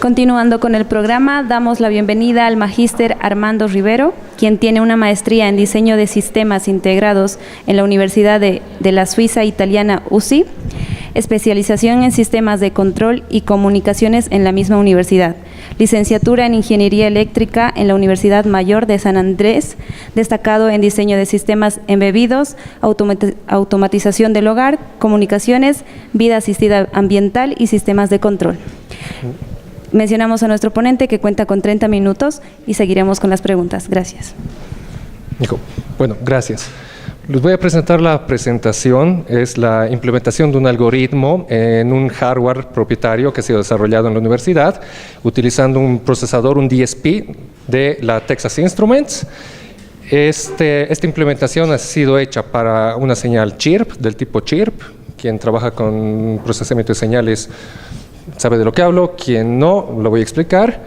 Continuando con el programa, damos la bienvenida al magíster Armando Rivero, quien tiene una maestría en diseño de sistemas integrados en la Universidad de la Suiza italiana USI, especialización en sistemas de control y comunicaciones en la misma universidad, licenciatura en ingeniería eléctrica en la Universidad Mayor de San Andrés, destacado en diseño de sistemas embebidos, automatización del hogar, comunicaciones, vida asistida ambiental y sistemas de control. Mencionamos a nuestro ponente que cuenta con 30 minutos y seguiremos con las preguntas. Gracias. Bueno, gracias. Les voy a presentar la presentación. Es la implementación de un algoritmo en un hardware propietario que ha sido desarrollado en la universidad utilizando un procesador, un DSP de la Texas Instruments. Esta implementación ha sido hecha para una señal chirp, del tipo chirp. Quien trabaja con procesamiento de señales sabe de lo que hablo, quien no, lo voy a explicar,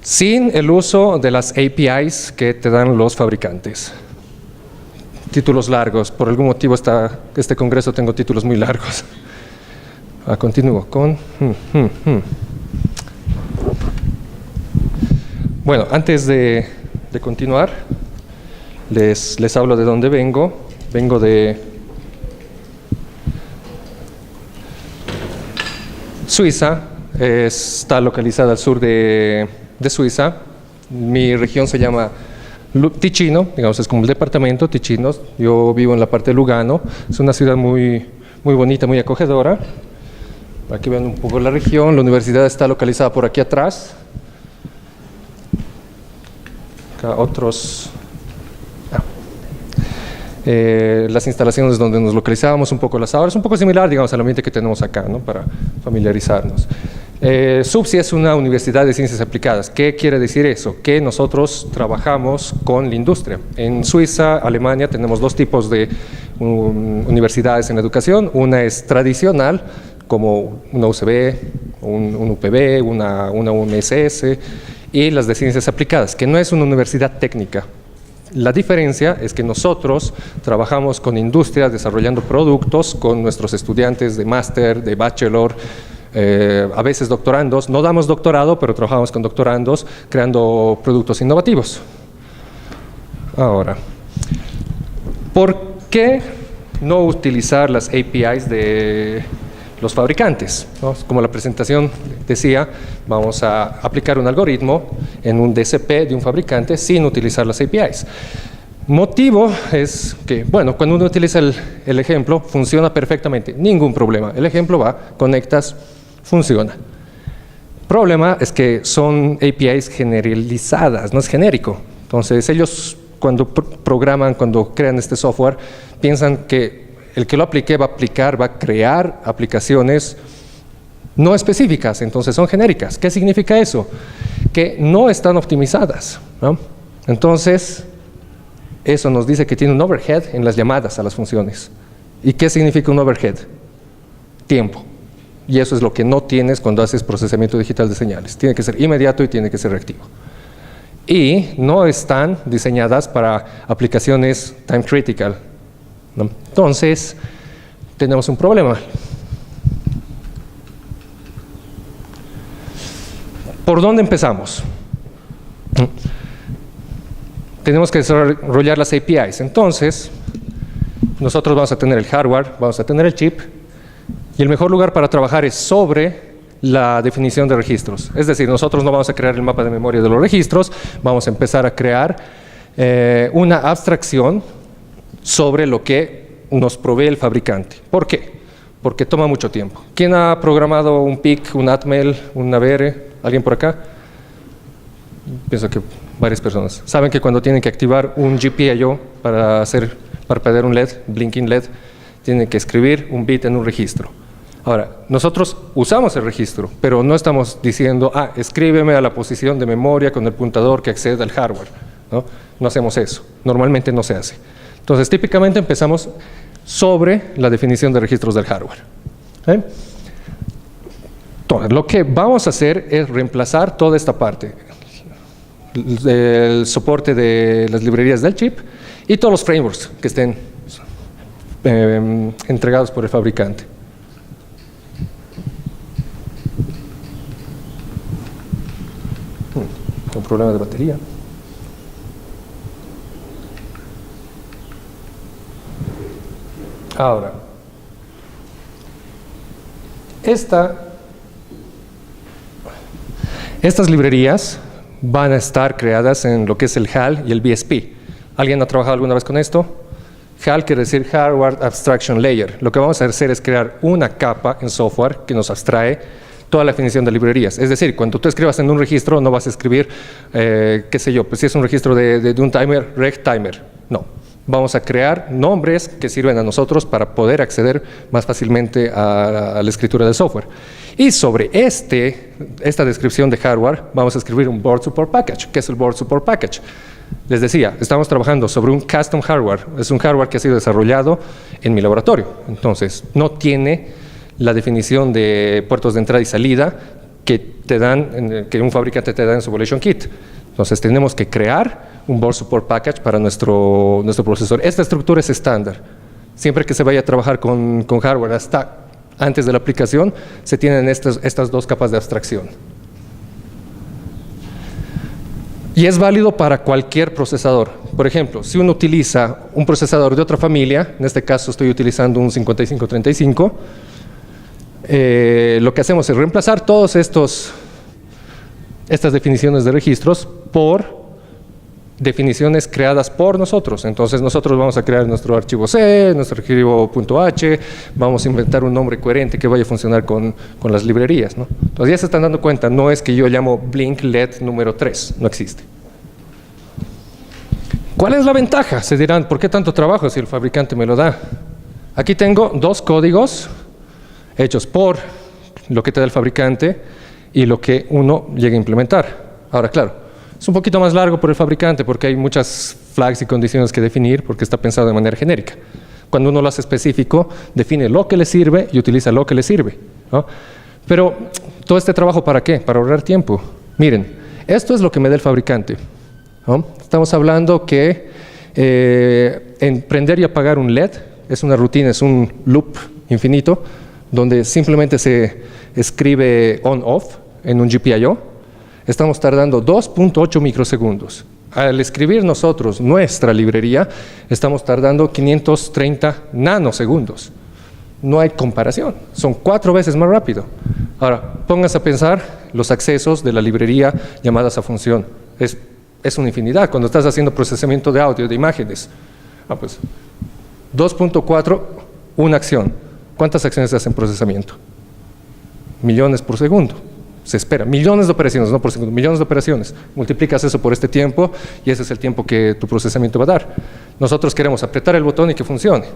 sin el uso de las APIs que te dan los fabricantes. Títulos largos, por algún motivo este congreso tengo títulos muy largos. Continúo con... Bueno, antes de continuar, les hablo de dónde vengo. Vengo de Suiza, está localizada al sur de Suiza. Mi región se llama Ticino, digamos, es como el departamento Ticino. Yo vivo en la parte de Lugano. Es una ciudad muy bonita, muy acogedora. Aquí ven un poco la región. La universidad está localizada por aquí atrás. Acá otros... las instalaciones donde nos localizábamos, un poco las aulas, un poco similar, digamos, al ambiente que tenemos acá, ¿no? Para familiarizarnos. SUBSI es una universidad de ciencias aplicadas. ¿Qué quiere decir eso? Que nosotros trabajamos con la industria. En Suiza, Alemania, tenemos dos tipos de universidades en educación. Una es tradicional, como una UCB, un UPB, una UNSS, y las de ciencias aplicadas, que no es una universidad técnica. La diferencia es que nosotros trabajamos con industria desarrollando productos con nuestros estudiantes de máster, de bachelor, a veces doctorandos. No damos doctorado, pero trabajamos con doctorandos creando productos innovativos. Ahora, ¿por qué no utilizar las APIs de los fabricantes? ¿No? Como la presentación decía, vamos a aplicar un algoritmo en un DSP de un fabricante sin utilizar las APIs. Motivo es que, bueno, cuando uno utiliza el ejemplo, funciona perfectamente, ningún problema. El ejemplo va, conectas, funciona. Problema es que son APIs generalizadas, no es genérico. Entonces, ellos cuando programan, cuando crean este software, piensan que el que lo aplique va a crear aplicaciones no específicas, entonces son genéricas. ¿Qué significa eso? Que no están optimizadas, ¿no? Entonces, eso nos dice que tiene un overhead en las llamadas a las funciones. ¿Y qué significa un overhead? Tiempo. Y eso es lo que no tienes cuando haces procesamiento digital de señales. Tiene que ser inmediato y tiene que ser reactivo. Y no están diseñadas para aplicaciones time critical, ¿no? Entonces, tenemos un problema. ¿Por dónde empezamos? Tenemos que desarrollar las APIs. Entonces, nosotros vamos a tener el hardware, vamos a tener el chip, y el mejor lugar para trabajar es sobre la definición de registros. Es decir, nosotros no vamos a crear el mapa de memoria de los registros, vamos a empezar a crear una abstracción sobre lo que nos provee el fabricante. ¿Por qué? Porque toma mucho tiempo. ¿Quién ha programado un PIC, un Atmel, un Navere? ¿Alguien por acá? Pienso que varias personas. Saben que cuando tienen que activar un GPIO para hacer parpadear un LED, blinking LED, tienen que escribir un bit en un registro. Ahora, nosotros usamos el registro, pero no estamos diciendo, escríbeme a la posición de memoria con el puntador que accede al hardware. No hacemos eso. Normalmente no se hace. Entonces, típicamente empezamos sobre la definición de registros del hardware. Entonces, lo que vamos a hacer es reemplazar toda esta parte. El soporte de las librerías del chip y todos los frameworks que estén entregados por el fabricante. un problema de batería. Ahora, estas librerías van a estar creadas en lo que es el HAL y el BSP. ¿Alguien ha trabajado alguna vez con esto? HAL quiere decir Hardware Abstraction Layer. Lo que vamos a hacer es crear una capa en software que nos abstrae toda la definición de librerías. Es decir, cuando tú escribas en un registro, no vas a escribir, qué sé yo, pues si es un registro de un timer, reg timer. No. Vamos a crear nombres que sirven a nosotros para poder acceder más fácilmente a la escritura del software. Y sobre esta descripción de hardware, vamos a escribir un Board Support Package. ¿Qué es el Board Support Package? Les decía, estamos trabajando sobre un custom hardware. Es un hardware que ha sido desarrollado en mi laboratorio. Entonces, no tiene la definición de puertos de entrada y salida que un fabricante te da en su Evaluation Kit. Entonces, tenemos que crear un Board Support Package para nuestro procesor. Esta estructura es estándar. Siempre que se vaya a trabajar con hardware hasta antes de la aplicación, se tienen estas dos capas de abstracción. Y es válido para cualquier procesador. Por ejemplo, si uno utiliza un procesador de otra familia, en este caso estoy utilizando un 5535, lo que hacemos es reemplazar todas estas definiciones de registros por definiciones creadas por nosotros. Entonces nosotros vamos a crear nuestro archivo C, nuestro archivo .h, vamos a inventar un nombre coherente que vaya a funcionar con las librerías, ¿no? Entonces ya se están dando cuenta, no es que yo llamo Blink LED número 3, no existe. ¿Cuál es la ventaja? Se dirán, ¿por qué tanto trabajo si el fabricante me lo da? Aquí tengo dos códigos hechos por lo que te da el fabricante y lo que uno llega a implementar. Ahora, claro, es un poquito más largo por el fabricante porque hay muchas flags y condiciones que definir porque está pensado de manera genérica. Cuando uno lo hace específico, define lo que le sirve y utiliza lo que le sirve, ¿no? Pero, ¿todo este trabajo para qué? Para ahorrar tiempo. Miren, esto es lo que me da el fabricante, ¿no? Estamos hablando que en prender y apagar un LED es una rutina, es un loop infinito donde simplemente se escribe on-off en un GPIO. Estamos tardando 2.8 microsegundos. Al escribir nosotros nuestra librería, estamos tardando 530 nanosegundos. No hay comparación, son 4 veces más rápido. Ahora, pónganse a pensar los accesos de la librería llamadas a función. Es una infinidad cuando estás haciendo procesamiento de audio, de imágenes. Pues 2.4, una acción. ¿Cuántas acciones se hacen procesamiento? Millones por segundo. Se espera, millones de operaciones, no por segundo, millones de operaciones. Multiplicas eso por este tiempo y ese es el tiempo que tu procesamiento va a dar. Nosotros queremos apretar el botón y que funcione.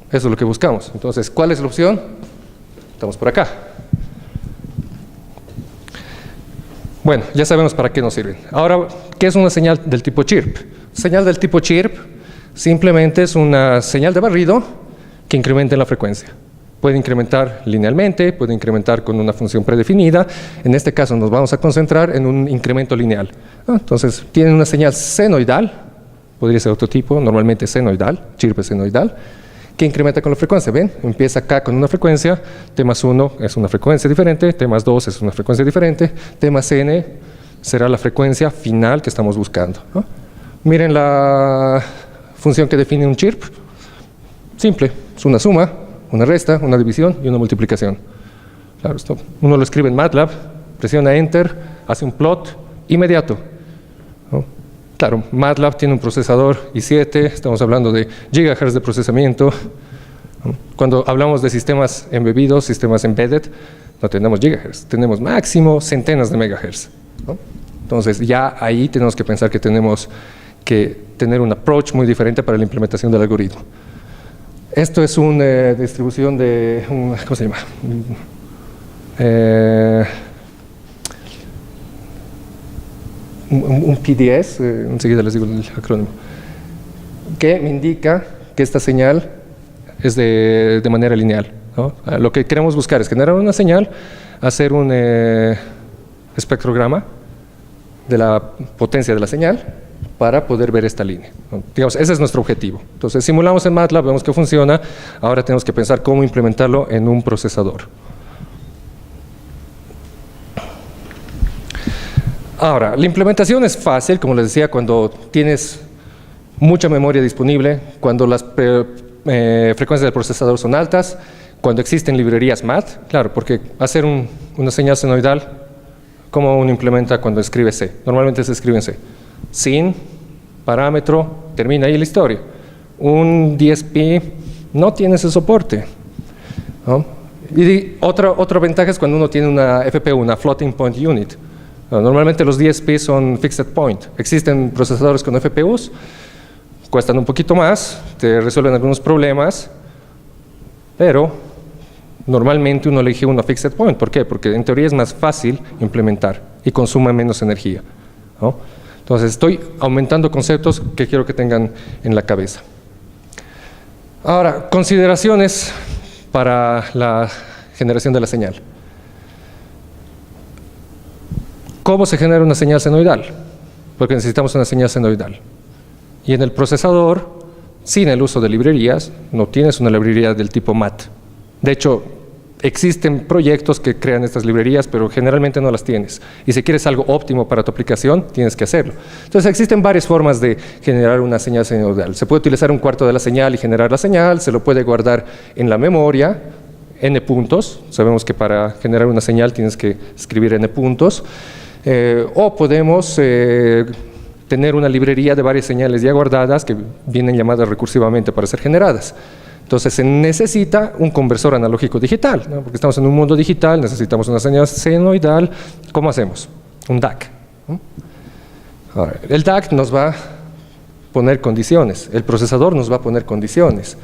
Eso es lo que buscamos. Entonces, ¿cuál es la opción? Estamos por acá. Bueno, ya sabemos para qué nos sirven. Ahora, ¿qué es una señal del tipo chirp? Señal del tipo chirp simplemente es una señal de barrido que incrementa en la frecuencia. Puede incrementar linealmente, puede incrementar con una función predefinida. En este caso nos vamos a concentrar en un incremento lineal. Entonces, tiene una señal senoidal, podría ser otro tipo, normalmente senoidal, chirp es senoidal, que incrementa con la frecuencia. ¿Ven? Empieza acá con una frecuencia, T más 1 es una frecuencia diferente, T más 2 es una frecuencia diferente, T más N será la frecuencia final que estamos buscando, ¿no? Miren la función que define un chirp. Simple, es una suma, una resta, una división y una multiplicación. Claro, esto uno lo escribe en MATLAB, presiona Enter, hace un plot inmediato, ¿no? Claro, MATLAB tiene un procesador i7, estamos hablando de gigahertz de procesamiento. Cuando hablamos de sistemas embebidos, sistemas embedded, no tenemos gigahertz, tenemos máximo centenas de megahertz, ¿no? Entonces ya ahí tenemos que pensar que tenemos que tener un approach muy diferente para la implementación del algoritmo. Esto es una distribución de, ¿cómo se llama? Un PDS, enseguida les digo el acrónimo, que me indica que esta señal es de manera lineal, ¿no? Lo que queremos buscar es generar una señal, hacer un espectrograma de la potencia de la señal para poder ver esta línea, ¿no? Digamos, ese es nuestro objetivo. Entonces, simulamos en MATLAB, vemos que funciona, ahora tenemos que pensar cómo implementarlo en un procesador. Ahora, la implementación es fácil, como les decía, cuando tienes mucha memoria disponible, cuando las frecuencias del procesador son altas, cuando existen librerías MAT, claro, porque hacer una señal senoidal, ¿cómo uno implementa cuando escribe C? Normalmente se escribe en C. Sin, parámetro, termina ahí la historia. Un DSP no tiene ese soporte, ¿no? Y otra ventaja es cuando uno tiene una FPU, una Floating Point Unit. Normalmente los DSP son Fixed Point. Existen procesadores con FPUs, cuestan un poquito más, te resuelven algunos problemas, pero normalmente uno elige una Fixed Point. ¿Por qué? Porque en teoría es más fácil implementar y consume menos energía, ¿no? Entonces estoy aumentando conceptos que quiero que tengan en la cabeza. Ahora, consideraciones para la generación de la señal. ¿Cómo se genera una señal senoidal? Porque necesitamos una señal senoidal. Y en el procesador, sin el uso de librerías, no tienes una librería del tipo MAT. De hecho, existen proyectos que crean estas librerías, pero generalmente no las tienes. Y si quieres algo óptimo para tu aplicación, tienes que hacerlo. Entonces, existen varias formas de generar una señal senoidal. Se puede utilizar un cuarto de la señal y generar la señal, se lo puede guardar en la memoria, n puntos. Sabemos que para generar una señal tienes que escribir n puntos. O podemos tener una librería de varias señales ya guardadas que vienen llamadas recursivamente para ser generadas. Entonces se necesita un conversor analógico digital, ¿no? Porque estamos en un mundo digital, necesitamos una señal senoidal. ¿Cómo hacemos? Un DAC, ¿no? Ahora, el DAC nos va a poner condiciones, el procesador nos va a poner condiciones.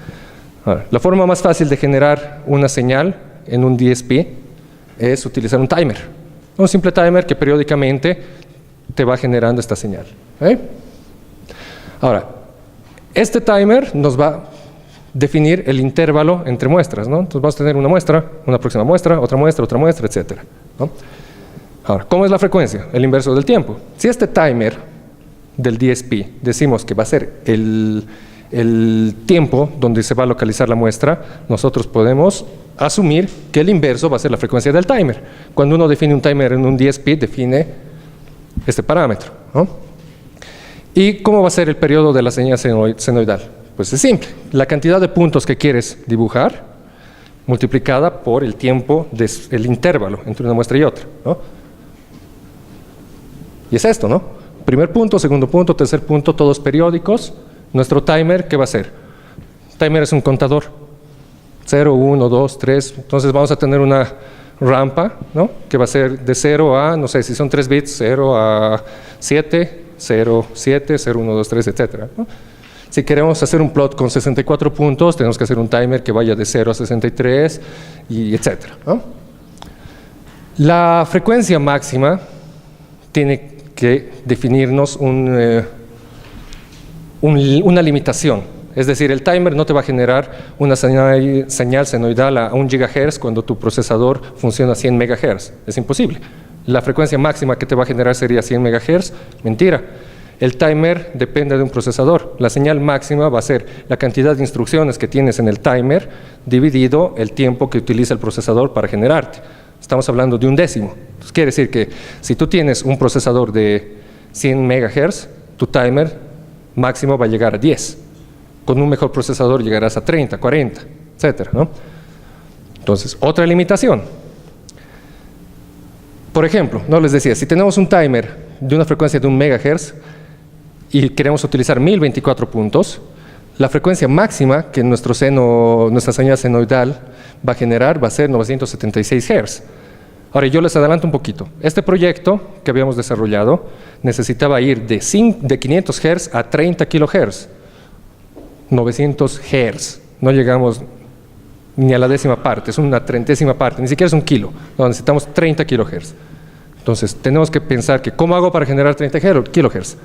Ahora, la forma más fácil de generar una señal en un DSP es utilizar un timer. Un simple timer que periódicamente te va generando esta señal, ¿eh? Ahora, este timer nos va a definir el intervalo entre muestras, ¿no? Entonces vamos a tener una muestra, una próxima muestra, otra muestra, etcétera, ¿no? Ahora, ¿cómo es la frecuencia? El inverso del tiempo. Si este timer del DSP decimos que va a ser el tiempo donde se va a localizar la muestra, nosotros podemos asumir que el inverso va a ser la frecuencia del timer. Cuando uno define un timer en un DSP, define este parámetro, ¿no? ¿Y cómo va a ser el periodo de la señal senoidal? Pues es simple, la cantidad de puntos que quieres dibujar multiplicada por el tiempo, el intervalo entre una muestra y otra, ¿no? Y es esto, ¿no? Primer punto, segundo punto, tercer punto, todos periódicos. Nuestro timer, ¿qué va a ser? Timer es un contador. 0, 1, 2, 3. Entonces vamos a tener una rampa, ¿no? Que va a ser de 0 a, no sé, si son 3 bits, 0 a 7, 0, 7, 0, 1, 2, 3, etcétera, ¿no? Si queremos hacer un plot con 64 puntos, tenemos que hacer un timer que vaya de 0 a 63, y etcétera, ¿no? La frecuencia máxima tiene que definirnos una limitación. Es decir, el timer no te va a generar una señal senoidal a 1 GHz cuando tu procesador funciona a 100 MHz. Es imposible. La frecuencia máxima que te va a generar sería 100 MHz. Mentira. El timer depende de un procesador. La señal máxima va a ser la cantidad de instrucciones que tienes en el timer dividido el tiempo que utiliza el procesador para generarte. Estamos hablando de 1/10. Entonces, quiere decir que si tú tienes un procesador de 100 MHz, tu timer máximo va a llegar a 10. Con un mejor procesador llegarás a 30, 40, etcétera, ¿no? Entonces, otra limitación. Por ejemplo, no les decía, si tenemos un timer de una frecuencia de 1 MHz y queremos utilizar 1024 puntos, la frecuencia máxima que nuestra señal senoidal va a generar va a ser 976 Hz. Ahora, yo les adelanto un poquito. Este proyecto que habíamos desarrollado necesitaba ir de 500 Hz a 30 kHz. 900 Hz. No llegamos ni a la 10ª parte, es una 30ª parte, ni siquiera es un kilo. No, necesitamos 30 kHz. Entonces, tenemos que pensar que ¿cómo hago para generar 30 kHz?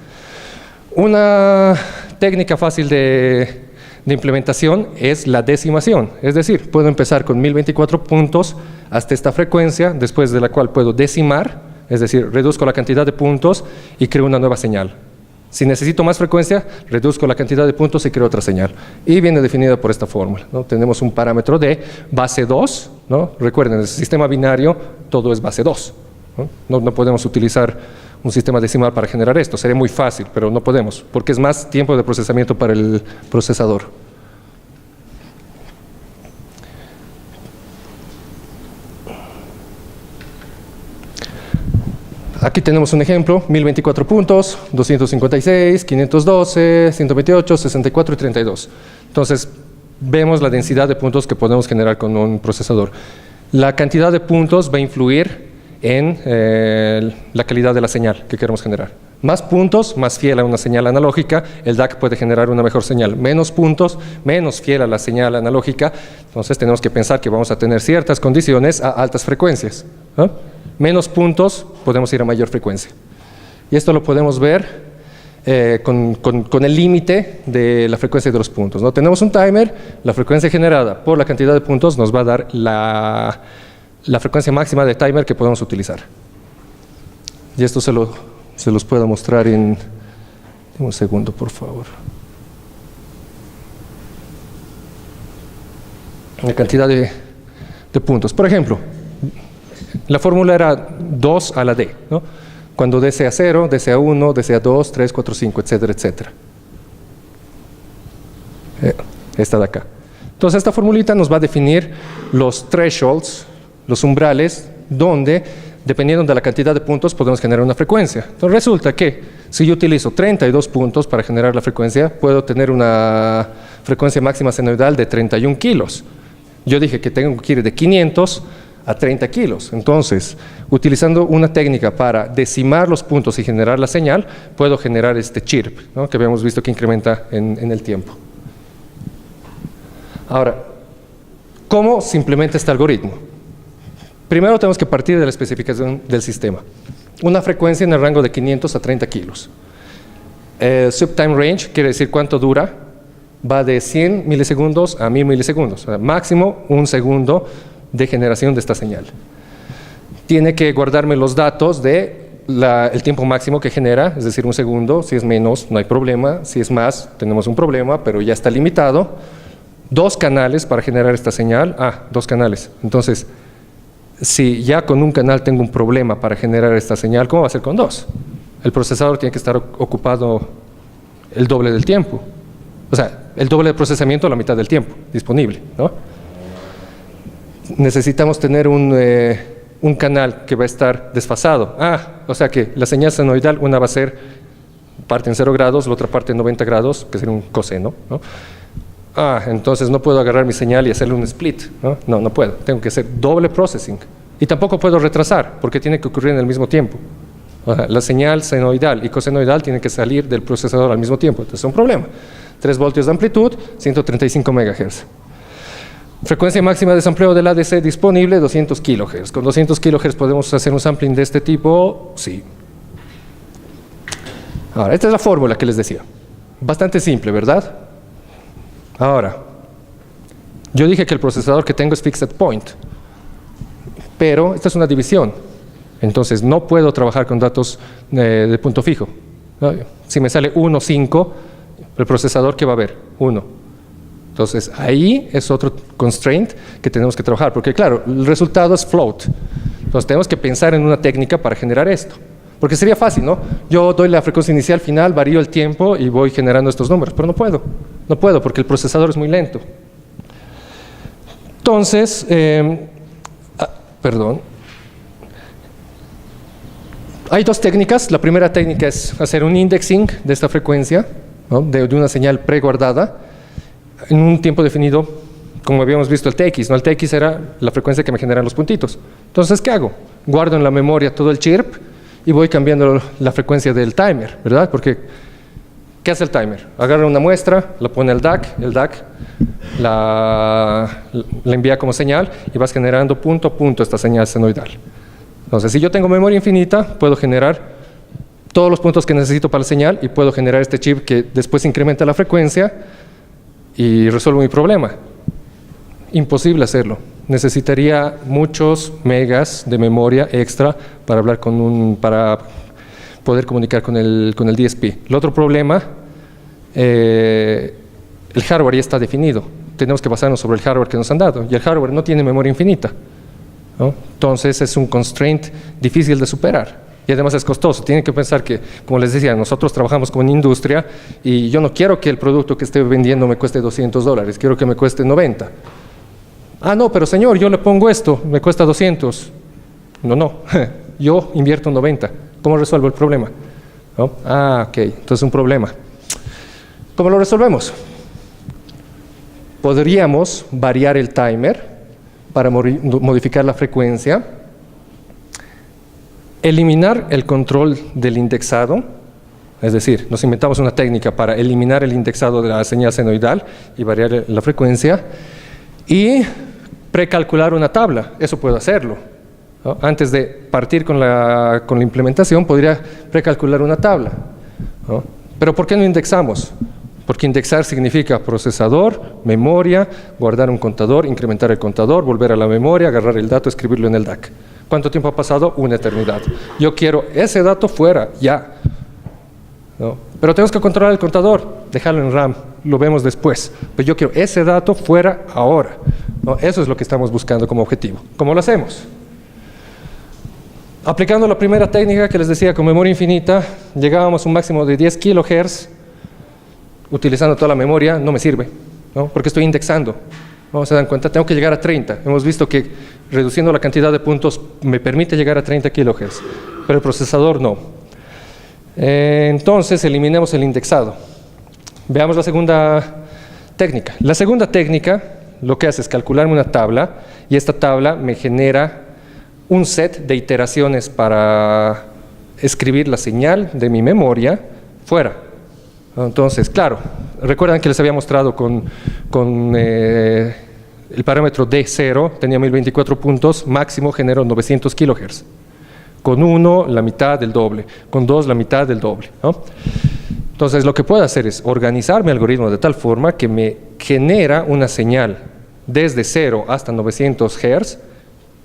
Una técnica fácil de implementación es la decimación. Es decir, puedo empezar con 1024 puntos hasta esta frecuencia, después de la cual puedo decimar, es decir, reduzco la cantidad de puntos y creo una nueva señal. Si necesito más frecuencia, reduzco la cantidad de puntos y creo otra señal. Y viene definida por esta fórmula, ¿no? Tenemos un parámetro de base 2, ¿no? Recuerden, en el sistema binario todo es base 2, ¿no? No podemos utilizar un sistema decimal para generar esto. Sería muy fácil, pero no podemos, porque es más tiempo de procesamiento para el procesador. Aquí tenemos un ejemplo, 1024 puntos, 256, 512, 128, 64 y 32. Entonces, vemos la densidad de puntos que podemos generar con un procesador. La cantidad de puntos va a influir en la calidad de la señal que queremos generar. Más puntos, más fiel a una señal analógica, el DAC puede generar una mejor señal. Menos puntos, menos fiel a la señal analógica. Entonces, tenemos que pensar que vamos a tener ciertas condiciones a altas frecuencias, ¿no? Menos puntos, podemos ir a mayor frecuencia. Y esto lo podemos ver con el límite de la frecuencia de los puntos, ¿no? Tenemos un timer, la frecuencia generada por la cantidad de puntos nos va a dar la frecuencia máxima de timer que podemos utilizar. Y esto se los puedo mostrar en un segundo, por favor. La cantidad de puntos. Por ejemplo, la fórmula era 2 a la D, ¿no? Cuando D sea 0, D sea 1, D sea 2, 3, 4, 5, etcétera, etcétera. Esta de acá. Entonces, esta formulita nos va a definir los thresholds, los umbrales, donde, dependiendo de la cantidad de puntos, podemos generar una frecuencia. Entonces, resulta que si yo utilizo 32 puntos para generar la frecuencia, puedo tener una frecuencia máxima senoidal de 31 kilos. Yo dije que tengo que ir de 500 a 30 kilos. Entonces, utilizando una técnica para decimar los puntos y generar la señal, puedo generar este chirp, ¿no? Que habíamos visto que incrementa en el tiempo. Ahora, ¿cómo se implementa este algoritmo? Primero tenemos que partir de la especificación del sistema. Una frecuencia en el rango de 500 a 30 kilos. Subtime range quiere decir cuánto dura. Va de 100 milisegundos a 1000 milisegundos. O sea, máximo un segundo de generación de esta señal. Tiene que guardarme los datos de el tiempo máximo que genera, es decir, un segundo. Si es menos, no hay problema. Si es más, tenemos un problema, pero ya está limitado. 2 canales para generar esta señal. 2 canales. Entonces, si ya con un canal tengo un problema para generar esta señal, ¿cómo va a ser con 2? El procesador tiene que estar ocupado el doble del tiempo. O sea, el doble de procesamiento a la mitad del tiempo disponible, ¿no? Necesitamos tener un canal que va a estar desfasado. O sea que la señal senoidal, una va a ser parte en 0 grados, la otra parte en 90 grados, que sería un coseno, ¿no? Entonces no puedo agarrar mi señal y hacerle un split, ¿no? No puedo. Tengo que hacer doble processing. Y tampoco puedo retrasar, porque tiene que ocurrir en el mismo tiempo. La señal senoidal y cosenoidal tienen que salir del procesador al mismo tiempo. Entonces es un problema. 3 voltios de amplitud, 135 MHz. Frecuencia máxima de sampleo del ADC disponible, 200 kHz. Con 200 kHz podemos hacer un sampling de este tipo, sí. Ahora, esta es la fórmula que les decía. Bastante simple, ¿verdad? Ahora, yo dije que el procesador que tengo es fixed point, pero esta es una división. Entonces, no puedo trabajar con datos de punto fijo. Si me sale 1, 5, el procesador, ¿qué va a haber? 1. Entonces, ahí es otro constraint que tenemos que trabajar, porque claro, el resultado es float. Entonces, tenemos que pensar en una técnica para generar esto. Porque sería fácil, ¿no? Yo doy la frecuencia inicial, final, varío el tiempo y voy generando estos números, pero no puedo. No puedo porque el procesador es muy lento. Entonces, hay 2 técnicas. La primera técnica es hacer un indexing de esta frecuencia, ¿no? de una señal preguardada en un tiempo definido, como habíamos visto el TX, ¿no? El TX era la frecuencia que me generan los puntitos. Entonces, ¿qué hago? Guardo en la memoria todo el chirp y voy cambiando la frecuencia del timer, ¿verdad? Porque, ¿qué hace el timer? Agarra una muestra, la pone al DAC, el DAC la envía como señal y vas generando punto a punto esta señal senoidal. Entonces, si yo tengo memoria infinita, puedo generar todos los puntos que necesito para la señal y puedo generar este chip que después incrementa la frecuencia y resuelvo mi problema. Imposible hacerlo. Necesitaría muchos megas de memoria extra para hablar para poder comunicar con el DSP. El otro problema, el hardware ya está definido. Tenemos que basarnos sobre el hardware que nos han dado. Y el hardware no tiene memoria infinita, ¿no? Entonces es un constraint difícil de superar. Y además es costoso. Tienen que pensar que, como les decía, nosotros trabajamos con industria y yo no quiero que el producto que esté vendiendo me cueste $200, quiero que me cueste 90. Ah, no, pero señor, yo le pongo esto, me cuesta 200. No, yo invierto 90. ¿Cómo resuelvo el problema? ¿No? Ah, ok, entonces un problema. ¿Cómo lo resolvemos? Podríamos variar el timer para modificar la frecuencia, eliminar el control del indexado, es decir, nos inventamos una técnica para eliminar el indexado de la señal senoidal y variar la frecuencia, y precalcular una tabla. Eso puedo hacerlo, ¿no? Antes de partir con la implementación, podría precalcular una tabla, ¿no? Pero ¿por qué no indexamos? Porque indexar significa procesador, memoria, guardar un contador, incrementar el contador, volver a la memoria, agarrar el dato, escribirlo en el DAC. ¿Cuánto tiempo ha pasado? Una eternidad. Yo quiero ese dato fuera, ya. ¿No? Pero tenemos que controlar el contador, dejarlo en RAM, lo vemos después. Pero yo quiero ese dato fuera ahora, ¿no? Eso es lo que estamos buscando como objetivo. ¿Cómo lo hacemos? Aplicando la primera técnica que les decía con memoria infinita, llegábamos a un máximo de 10 kHz. Utilizando toda la memoria no me sirve, ¿no? Porque estoy indexando. ¿No? Se dan cuenta, tengo que llegar a 30. Hemos visto que reduciendo la cantidad de puntos me permite llegar a 30 kHz, pero el procesador no. Entonces eliminemos el indexado. Veamos la segunda técnica. La segunda técnica lo que hace es calcularme una tabla, y esta tabla me genera un set de iteraciones para escribir la señal de mi memoria fuera. Entonces, claro, recuerdan que les había mostrado con el parámetro D0, tenía 1024 puntos, máximo generó 900 kHz. Con 1, la mitad del doble. Con 2, la mitad del doble, ¿no? Entonces, lo que puedo hacer es organizar mi algoritmo de tal forma que me genera una señal desde 0 hasta 900 Hz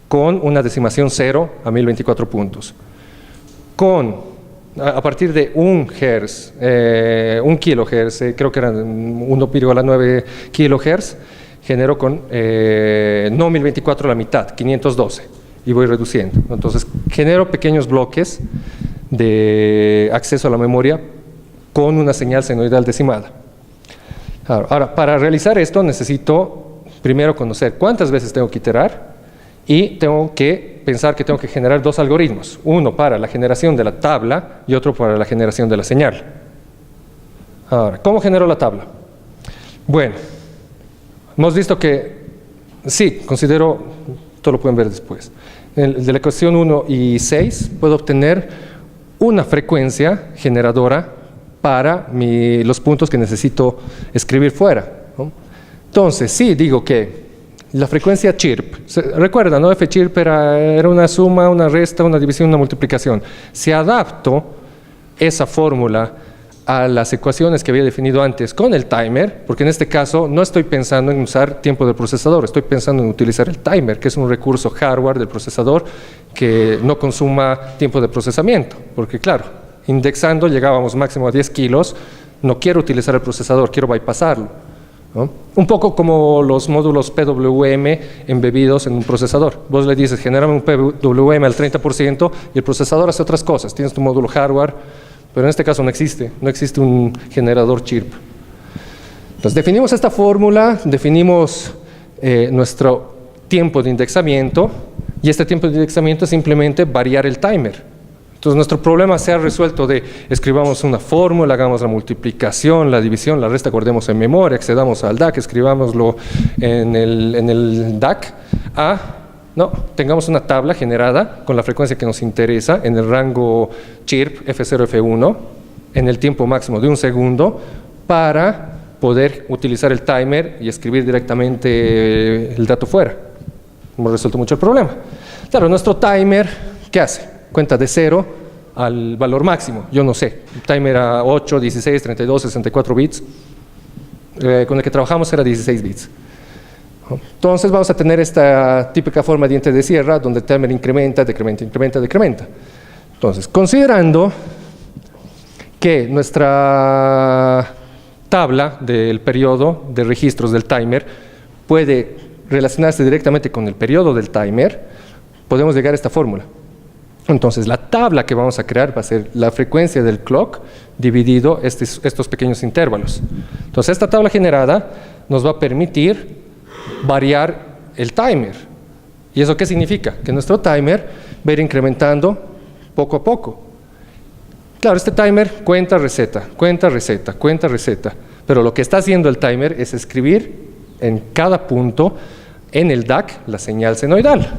con una decimación 0 a 1024 puntos. A partir de 1 Hz, 1 kHz, creo que eran 1,9 kHz, genero con no 1024 la mitad, 512, y voy reduciendo. Entonces genero pequeños bloques de acceso a la memoria con una señal senoidal decimada. Ahora, para realizar esto necesito primero conocer cuántas veces tengo que iterar, y tengo que pensar que tengo que generar dos algoritmos, uno para la generación de la tabla y otro para la generación de la señal. Ahora, ¿cómo genero la tabla? Bueno, hemos visto que sí, considero, esto lo pueden ver después, de la ecuación 1 y 6 puedo obtener una frecuencia generadora para los puntos que necesito escribir fuera, ¿no? Entonces, sí, digo que la frecuencia chirp, recuerda, ¿no? F chirp era una suma, una resta, una división, una multiplicación. Si adapto esa fórmula a las ecuaciones que había definido antes con el timer, porque en este caso no estoy pensando en usar tiempo del procesador, estoy pensando en utilizar el timer, que es un recurso hardware del procesador que no consuma tiempo de procesamiento, porque claro, indexando llegábamos máximo a 10 kilos, no quiero utilizar el procesador, quiero bypassarlo, ¿no? Un poco como los módulos PWM embebidos en un procesador. Vos le dices, genérame un PWM al 30% y el procesador hace otras cosas. Tienes tu módulo hardware, pero en este caso no existe un generador chirp. Entonces definimos esta fórmula, definimos nuestro tiempo de indexamiento, y este tiempo de indexamiento es simplemente variar el timer. Entonces nuestro problema se ha resuelto de escribamos una fórmula, hagamos la multiplicación, la división, la resta, guardemos en memoria, accedamos al DAC, escribámoslo en el DAC, no, tengamos una tabla generada con la frecuencia que nos interesa en el rango chirp F0, F1, en el tiempo máximo de 1 segundo, para poder utilizar el timer y escribir directamente el dato fuera. Hemos resuelto mucho el problema. Claro, nuestro timer, ¿qué hace? Cuenta de 0 al valor máximo, yo no sé, el timer era 8, 16, 32, 64 bits, con el que trabajamos era 16 bits. Entonces vamos a tener esta típica forma de diente de sierra, donde el timer incrementa, decrementa, incrementa, decrementa. Entonces, considerando que nuestra tabla del periodo de registros del timer puede relacionarse directamente con el periodo del timer, podemos llegar a esta fórmula. Entonces, la tabla que vamos a crear va a ser la frecuencia del clock dividido estos pequeños intervalos. Entonces, esta tabla generada nos va a permitir variar el timer. ¿Y eso qué significa? Que nuestro timer va a ir incrementando poco a poco. Claro, este timer cuenta receta, cuenta receta, cuenta receta. Pero lo que está haciendo el timer es escribir en cada punto en el DAC la señal senoidal.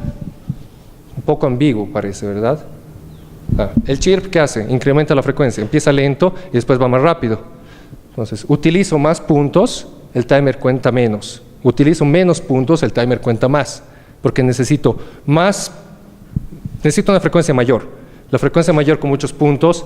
Un poco ambiguo parece, ¿verdad? El chirp, ¿qué hace? Incrementa la frecuencia, empieza lento y después va más rápido. Entonces, utilizo más puntos, el timer cuenta menos. Utilizo menos puntos, el timer cuenta más. Porque necesito una frecuencia mayor. La frecuencia mayor con muchos puntos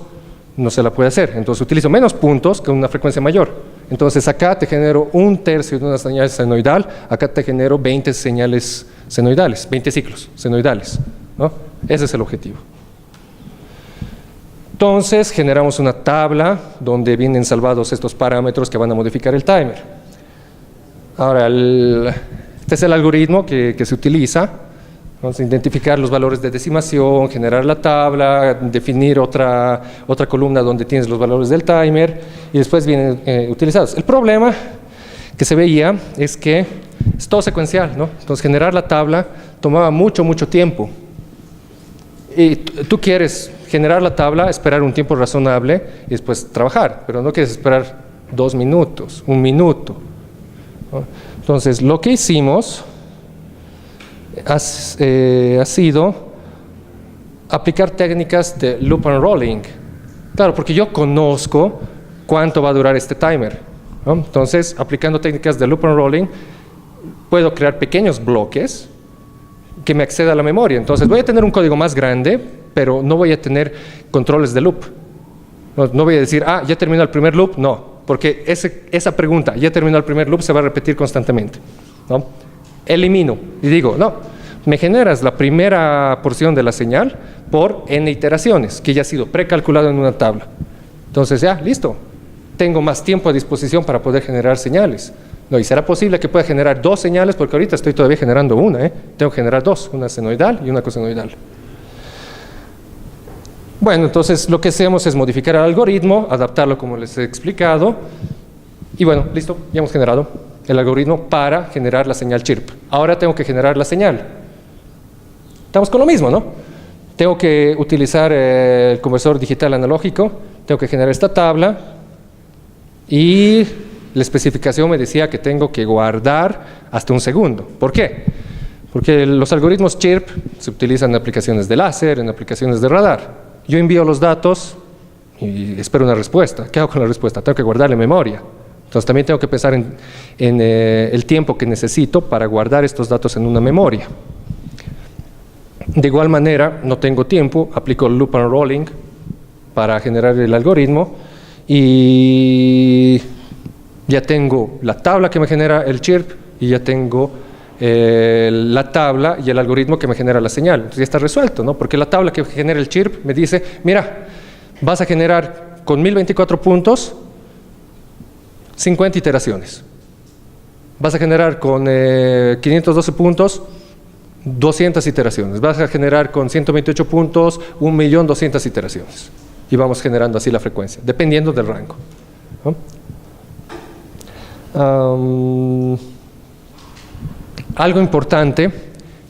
no se la puede hacer. Entonces, utilizo menos puntos que una frecuencia mayor. Entonces, acá te genero 1/3 de una señal senoidal, acá te genero 20 señales senoidales, 20 ciclos senoidales, ¿no? Ese es el objetivo. Entonces, generamos una tabla donde vienen salvados estos parámetros que van a modificar el timer. Ahora, este es el algoritmo que se utiliza. Vamos a identificar los valores de decimación, generar la tabla, definir otra columna donde tienes los valores del timer y después vienen utilizados. El problema que se veía es que es todo secuencial, ¿no? Entonces, generar la tabla tomaba mucho tiempo. Y tú quieres generar la tabla, esperar un tiempo razonable y después trabajar, pero no quieres esperar 2 minutos, 1 minuto, ¿no? Entonces, lo que hicimos ha sido aplicar técnicas de loop and rolling. Claro, porque yo conozco cuánto va a durar este timer, ¿no? Entonces, aplicando técnicas de loop and rolling, puedo crear pequeños bloques que me acceda a la memoria. Entonces, voy a tener un código más grande, pero no voy a tener controles de loop. No voy a decir, ya terminó el primer loop. No, porque esa pregunta, ya terminó el primer loop, se va a repetir constantemente, ¿no? Elimino y digo, no, me generas la primera porción de la señal por n iteraciones, que ya ha sido precalculado en una tabla. Entonces, ya, listo. Tengo más tiempo a disposición para poder generar señales. No, y será posible que pueda generar 2 señales, porque ahorita estoy todavía generando una, Tengo que generar 2, una senoidal y una cosenoidal. Bueno, entonces lo que hacemos es modificar el algoritmo, adaptarlo como les he explicado, y bueno, listo, ya hemos generado el algoritmo para generar la señal chirp. Ahora tengo que generar la señal. Estamos con lo mismo, ¿no? Tengo que utilizar el conversor digital analógico, tengo que generar esta tabla y la especificación me decía que tengo que guardar hasta 1 segundo. ¿Por qué? Porque los algoritmos chirp se utilizan en aplicaciones de láser, en aplicaciones de radar. Yo envío los datos y espero una respuesta. ¿Qué hago con la respuesta? Tengo que guardarle memoria. Entonces también tengo que pensar en el tiempo que necesito para guardar estos datos en una memoria. De igual manera, no tengo tiempo, aplico loop and rolling para generar el algoritmo y ya tengo la tabla que me genera el chirp y ya tengo la tabla y el algoritmo que me genera la señal. Entonces ya está resuelto, ¿no? Porque la tabla que genera el chirp me dice, mira, vas a generar con 1024 puntos 50 iteraciones. Vas a generar con 512 puntos 200 iteraciones. Vas a generar con 128 puntos 1.200.000 iteraciones. Y vamos generando así la frecuencia, dependiendo del rango, ¿no? Algo importante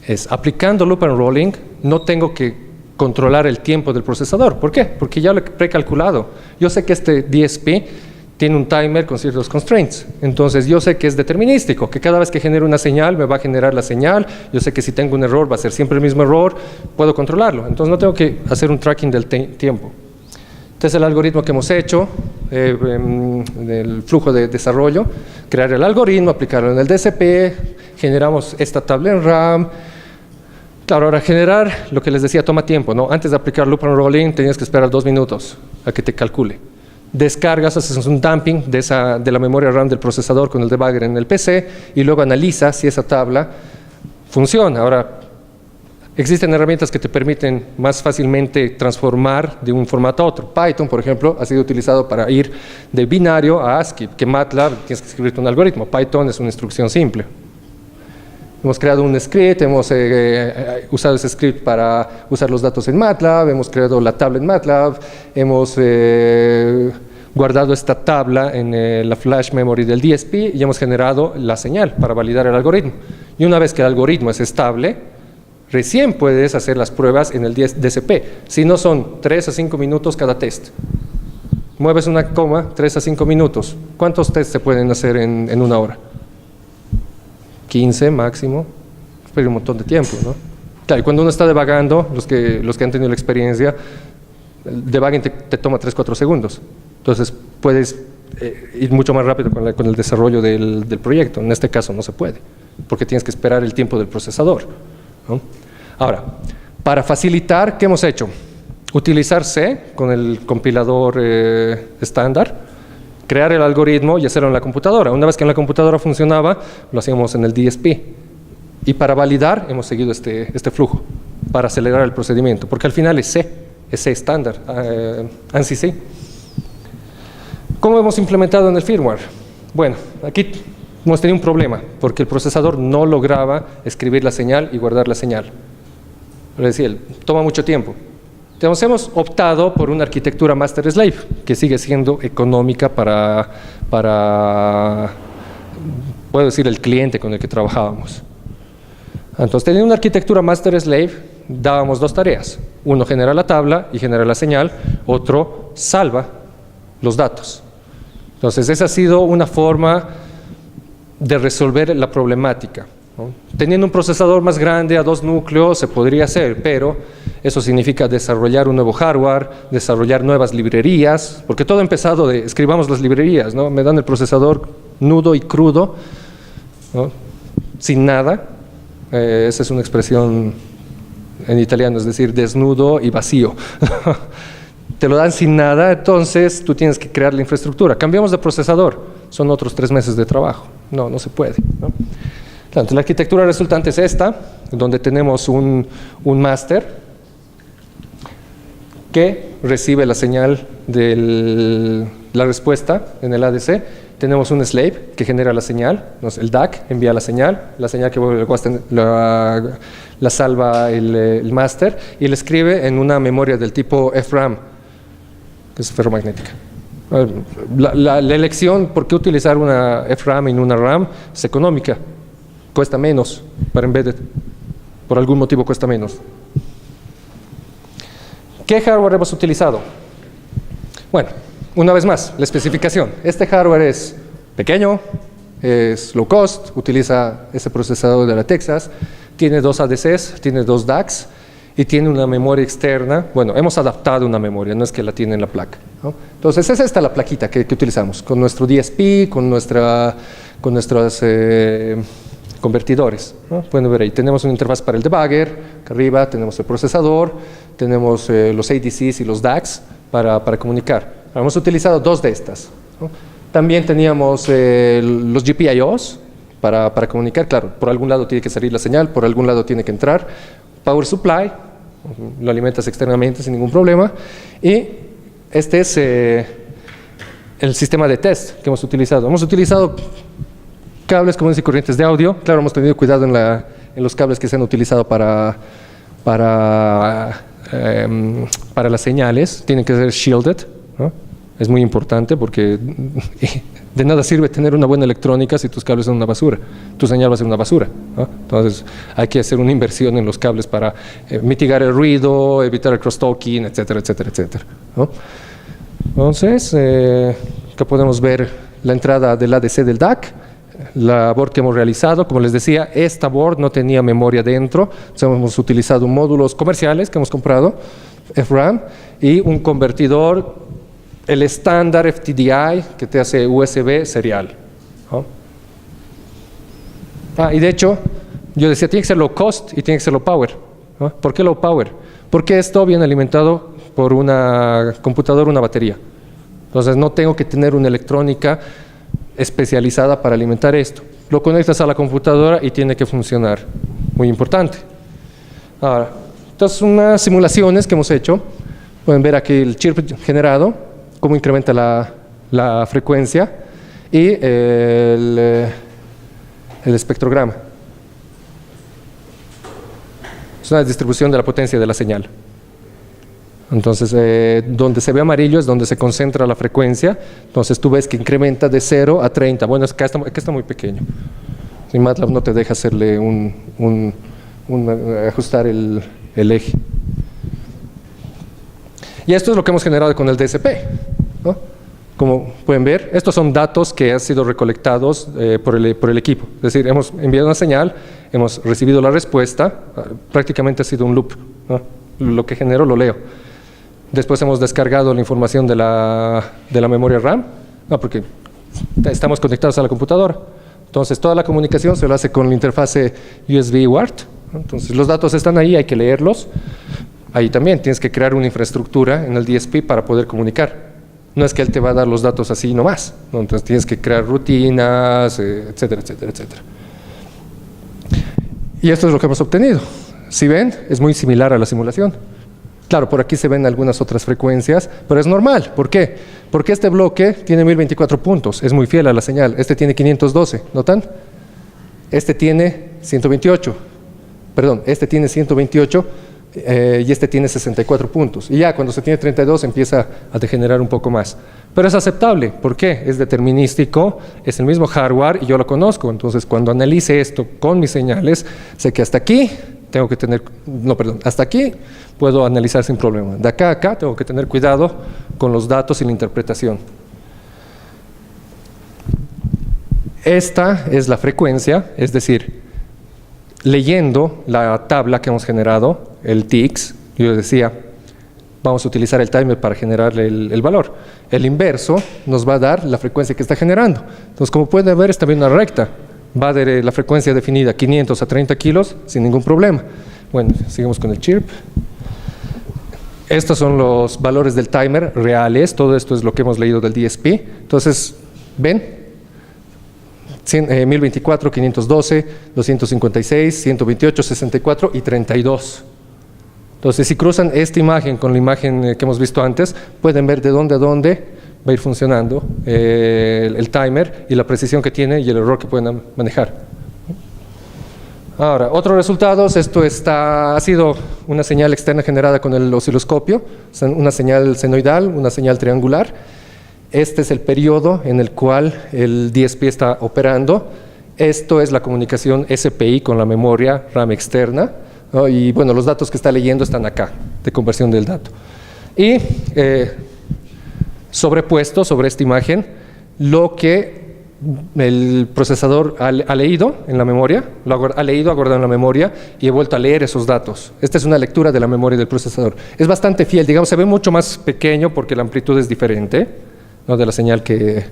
es, aplicando loop and rolling, no tengo que controlar el tiempo del procesador. ¿Por qué? Porque ya lo he precalculado. Yo sé que este DSP tiene un timer con ciertos constraints. Entonces, yo sé que es determinístico, que cada vez que genero una señal, me va a generar la señal. Yo sé que si tengo un error, va a ser siempre el mismo error. Puedo controlarlo. Entonces, no tengo que hacer un tracking del tiempo. Este es el algoritmo que hemos hecho, del flujo de desarrollo. Crear el algoritmo, aplicarlo en el DSP, generamos esta tabla en RAM. Claro, ahora generar, lo que les decía, toma tiempo, ¿no? Antes de aplicar loop and rolling, tenías que esperar 2 minutos a que te calcule. Descargas, haces un dumping de la memoria RAM del procesador con el debugger en el PC y luego analizas si esa tabla funciona. Ahora, existen herramientas que te permiten más fácilmente transformar de un formato a otro. Python, por ejemplo, ha sido utilizado para ir de binario a ASCII, que MATLAB tienes que escribirte un algoritmo. Python es una instrucción simple. Hemos creado un script, hemos usado ese script para usar los datos en MATLAB, hemos creado la tabla en MATLAB, hemos guardado esta tabla en la flash memory del DSP y hemos generado la señal para validar el algoritmo. Y una vez que el algoritmo es estable, recién puedes hacer las pruebas en el DSP. Si no, son 3 a 5 minutos cada test. Mueves una coma, 3 a 5 minutos. ¿Cuántos tests se pueden hacer en una hora? 15 máximo. Pero un montón de tiempo, ¿no? Claro, y cuando uno está devagando, los que han tenido la experiencia, el debugging te toma 3 a 4 segundos. Entonces puedes ir mucho más rápido con el desarrollo del proyecto. En este caso no se puede, porque tienes que esperar el tiempo del procesador, ¿no? Ahora, para facilitar, ¿qué hemos hecho? Utilizar C con el compilador estándar, crear el algoritmo y hacerlo en la computadora. Una vez que en la computadora funcionaba, lo hacíamos en el DSP. Y para validar, hemos seguido este flujo, para acelerar el procedimiento, porque al final es C estándar, ANSI C. ¿Cómo hemos implementado en el firmware? Bueno, aquí hemos tenido un problema, porque el procesador no lograba escribir la señal y guardar la señal. Es decir, toma mucho tiempo. Entonces hemos optado por una arquitectura master-slave, que sigue siendo económica para, puedo decir, el cliente con el que trabajábamos. Entonces, teniendo una arquitectura master-slave, dábamos dos tareas. Uno genera la tabla y genera la señal, otro salva los datos. Entonces, esa ha sido una forma de resolver la problemática, ¿no? Teniendo un procesador más grande, a 2 núcleos, se podría hacer, pero eso significa desarrollar un nuevo hardware, desarrollar nuevas librerías, porque todo ha empezado de escribamos las librerías, ¿no? Me dan el procesador nudo y crudo, ¿no? Sin nada. Esa es una expresión en italiano, es decir, desnudo y vacío. Te lo dan sin nada, entonces tú tienes que crear la infraestructura. Cambiamos de procesador, son otros 3 meses de trabajo. No se puede, ¿no? Entonces, la arquitectura resultante es esta, donde tenemos un máster que recibe la señal de la respuesta en el ADC. Tenemos un slave que genera la señal, el DAC envía la señal que la salva el máster y la escribe en una memoria del tipo FRAM, que es ferromagnética. La elección, ¿por qué utilizar una FRAM y no una RAM? Es económica, cuesta menos para embedded, por algún motivo cuesta menos. ¿Qué hardware hemos utilizado? Bueno, una vez más, la especificación. Este hardware es pequeño, es low cost, utiliza ese procesador de la Texas, tiene 2 ADCs, tiene 2 DACs y tiene una memoria externa. Bueno, hemos adaptado una memoria, no es que la tiene en la placa, ¿no? Entonces, es esta la plaquita que utilizamos, con nuestro DSP, con nuestros convertidores, ¿no? Pueden ver ahí, tenemos una interfaz para el debugger, acá arriba tenemos el procesador, tenemos los ADCs y los DACs para comunicar. Hemos utilizado 2 de estas, ¿no? También teníamos los GPIOs para comunicar. Claro, por algún lado tiene que salir la señal, por algún lado tiene que entrar. Power supply, lo alimentas externamente sin ningún problema. Y este es el sistema de test que hemos utilizado. Hemos utilizado cables comunes y corrientes de audio. Claro, hemos tenido cuidado en los cables que se han utilizado para las señales. Tienen que ser shielded, ¿no? Es muy importante porque de nada sirve tener una buena electrónica si tus cables son una basura. Tu señal va a ser una basura, ¿no? Entonces hay que hacer una inversión en los cables para mitigar el ruido, evitar el crosstalking, etcétera, etcétera, etcétera, ¿no? Entonces, acá podemos ver la entrada del ADC del DAC, la board que hemos realizado. Como les decía, esta board no tenía memoria dentro, entonces hemos utilizado módulos comerciales que hemos comprado, FRAM, y un convertidor, el estándar FTDI, que te hace USB serial, ¿no? Y de hecho, yo decía, tiene que ser low cost y tiene que ser low power, ¿no? ¿Por qué low power? Porque esto viene alimentado por una computadora, una batería. Entonces, no tengo que tener una electrónica especializada para alimentar esto. Lo conectas a la computadora y tiene que funcionar. Muy importante. Ahora, estas son unas simulaciones que hemos hecho. Pueden ver aquí el chirp generado, cómo incrementa la frecuencia y el espectrograma. Es una distribución de la potencia de la señal. Entonces, donde se ve amarillo es donde se concentra la frecuencia. Entonces, tú ves que incrementa de 0 a 30. Bueno, acá está muy pequeño. Si MATLAB no te deja hacerle ajustar el eje. Y esto es lo que hemos generado con el DSP, ¿no? Como pueden ver, estos son datos que han sido recolectados por el equipo. Es decir, hemos enviado una señal, hemos recibido la respuesta, prácticamente ha sido un loop, ¿no? Lo que genero lo leo. Después hemos descargado la información de la memoria RAM, no, porque estamos conectados a la computadora. Entonces, toda la comunicación se lo hace con la interfase USB UART. Entonces, los datos están ahí, hay que leerlos. Ahí también tienes que crear una infraestructura en el DSP para poder comunicar. No es que él te va a dar los datos así nomás, ¿no? Entonces tienes que crear rutinas, etcétera, etcétera, etcétera. Y esto es lo que hemos obtenido. Si ven, es muy similar a la simulación. Claro, por aquí se ven algunas otras frecuencias, pero es normal. ¿Por qué? Porque este bloque tiene 1024 puntos, es muy fiel a la señal. Este tiene 512, ¿notan? Este tiene 128. Perdón, este tiene 128 y este tiene 64 puntos. Y ya cuando se tiene 32 empieza a degenerar un poco más. Pero es aceptable. ¿Por qué? Es determinístico, es el mismo hardware y yo lo conozco. Entonces, cuando analice esto con mis señales, sé que hasta aquí tengo que tener, hasta aquí puedo analizar sin problema. De acá a acá tengo que tener cuidado con los datos y la interpretación. Esta es la frecuencia, es decir, leyendo la tabla que hemos generado, el TX, yo decía, vamos a utilizar el timer para generar el valor. El inverso nos va a dar la frecuencia que está generando. Entonces, como pueden ver, está bien una recta. Va de la frecuencia definida 500 a 30 kilos sin ningún problema. Bueno, seguimos con el chirp. Estos son los valores del timer reales. Todo esto es lo que hemos leído del DSP. Entonces, ¿ven? 1024, 512, 256, 128, 64 y 32. Entonces, si cruzan esta imagen con la imagen que hemos visto antes, pueden ver de dónde a dónde va a ir funcionando el timer y la precisión que tiene y el error que pueden manejar. Ahora, otros resultados, esto ha sido una señal externa generada con el osciloscopio, una señal senoidal, una señal triangular. Este es el periodo en el cual el DSP está operando. Esto es la comunicación SPI con la memoria RAM externa, ¿no? Y bueno, los datos que está leyendo están acá, de conversión del dato. Y sobrepuesto sobre esta imagen lo que el procesador ha leído en la memoria, ha guardado en la memoria y he vuelto a leer esos datos. Esta es una lectura de la memoria del procesador. Es bastante fiel, digamos, se ve mucho más pequeño porque la amplitud es diferente, ¿no? De la señal que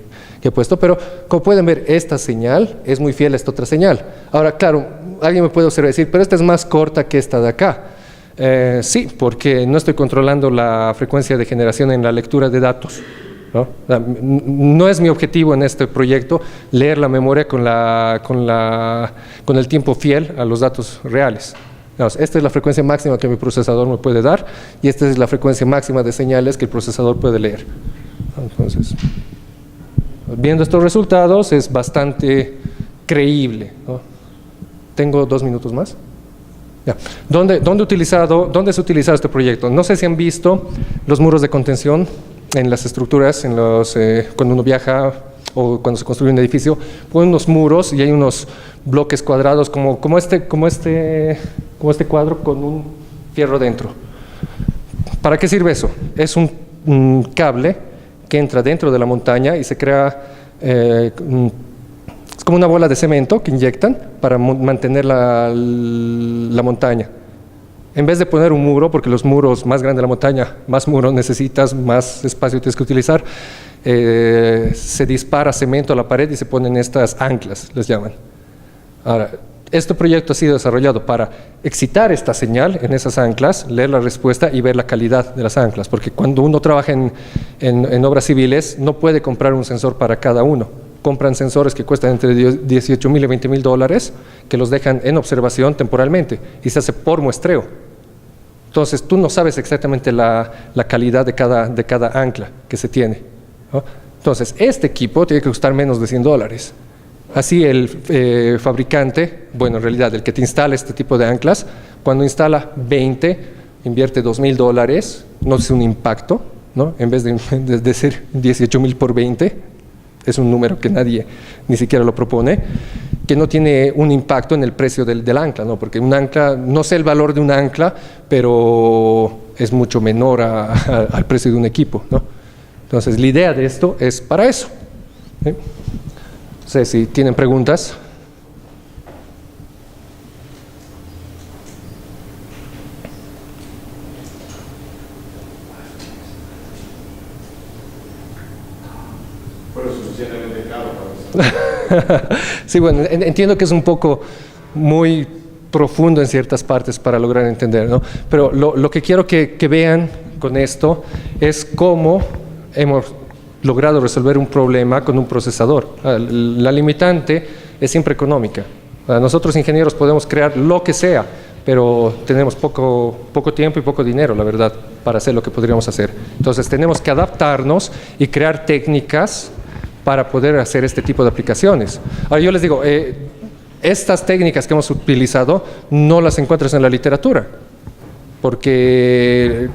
he puesto, pero como pueden ver, esta señal es muy fiel a esta otra señal. Ahora, claro, alguien me puede observar y decir, pero esta es más corta que esta de acá. Sí, porque no estoy controlando la frecuencia de generación en la lectura de datos, ¿no? No es mi objetivo en este proyecto leer la memoria con el tiempo fiel a los datos reales. Esta es la frecuencia máxima que mi procesador me puede dar y esta es la frecuencia máxima de señales que el procesador puede leer. Entonces, viendo estos resultados es bastante creíble, ¿no? ¿Tengo 2 minutos más? Ya. ¿Dónde se ha utilizado este proyecto? No sé si han visto los muros de contención en las estructuras, cuando uno viaja o cuando se construye un edificio, ponen unos muros y hay unos bloques cuadrados como este cuadro con un fierro dentro. ¿Para qué sirve eso? Es un cable que entra dentro de la montaña y se crea, es como una bola de cemento que inyectan para mantener la montaña. En vez de poner un muro, porque los muros más grandes de la montaña, más muros necesitas, más espacio tienes que utilizar, se dispara cemento a la pared y se ponen estas anclas, les llaman. Ahora, este proyecto ha sido desarrollado para excitar esta señal en esas anclas, leer la respuesta y ver la calidad de las anclas, porque cuando uno trabaja en obras civiles no puede comprar un sensor para cada uno. Compran sensores que cuestan entre $18,000 y $20,000 que los dejan en observación temporalmente y se hace por muestreo. Entonces tú no sabes exactamente la calidad de cada ancla que se tiene, ¿no? Entonces este equipo tiene que costar menos de $100 Así el fabricante, bueno, en realidad el que te instala este tipo de anclas, cuando instala 20, invierte $2,000, no es un impacto, ¿no? En vez de decir 18,000 por 20, es un número que nadie ni siquiera lo propone, que no tiene un impacto en el precio del ancla, ¿no? Porque un ancla, no sé el valor de un ancla, pero es mucho menor al precio de un equipo, ¿no? Entonces, la idea de esto es para eso, ¿sí? No sé si tienen preguntas. Pero es suficientemente caro para eso. Sí, bueno, entiendo que es un poco muy profundo en ciertas partes para lograr entender, ¿no? Pero lo que quiero que vean con esto es cómo hemos logrado resolver un problema con un procesador. La limitante es siempre económica. Nosotros ingenieros podemos crear lo que sea, pero tenemos poco tiempo y poco dinero, la verdad, para hacer lo que podríamos hacer. Entonces tenemos que adaptarnos y crear técnicas para poder hacer este tipo de aplicaciones. Ahora yo les digo, estas técnicas que hemos utilizado no las encuentras en la literatura, porque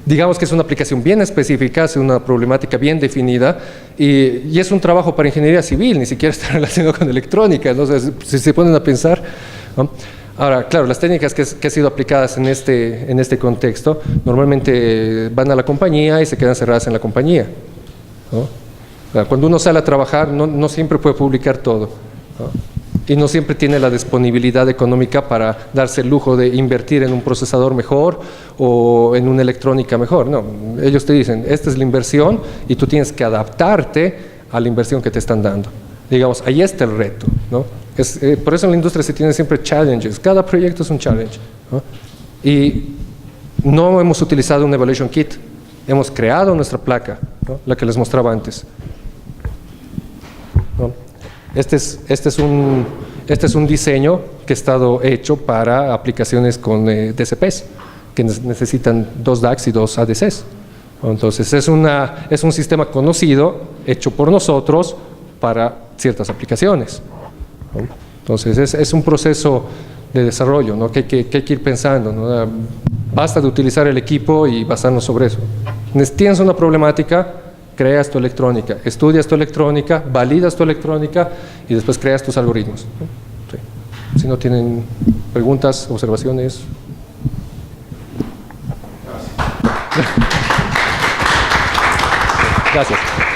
digamos que es una aplicación bien específica, es una problemática bien definida y es un trabajo para ingeniería civil, ni siquiera está relacionado con electrónica, ¿no? O sea, si se ponen a pensar, ¿no? Ahora, claro, las técnicas que han sido aplicadas en este contexto normalmente van a la compañía y se quedan cerradas en la compañía, ¿no? Cuando uno sale a trabajar no siempre puede publicar todo, ¿no? Y no siempre tiene la disponibilidad económica para darse el lujo de invertir en un procesador mejor o en una electrónica mejor. No, ellos te dicen, esta es la inversión y tú tienes que adaptarte a la inversión que te están dando. Digamos, ahí está el reto, ¿no? Por eso en la industria se tienen siempre challenges, cada proyecto es un challenge, ¿no? Y no hemos utilizado un evaluation kit, hemos creado nuestra placa, ¿no? La que les mostraba antes, ¿no? Este es un diseño que ha estado hecho para aplicaciones con DCPs, que necesitan 2 DACs y 2 ADCs. Entonces es un sistema conocido, hecho por nosotros para ciertas aplicaciones, ¿no? Entonces es un proceso de desarrollo, ¿no? que hay que ir pensando, ¿no? Basta de utilizar el equipo y basarnos sobre eso. Tienes una problemática, creas tu electrónica, estudias tu electrónica, validas tu electrónica y después creas tus algoritmos, ¿no? Sí. Si no tienen preguntas, observaciones. Gracias. Gracias.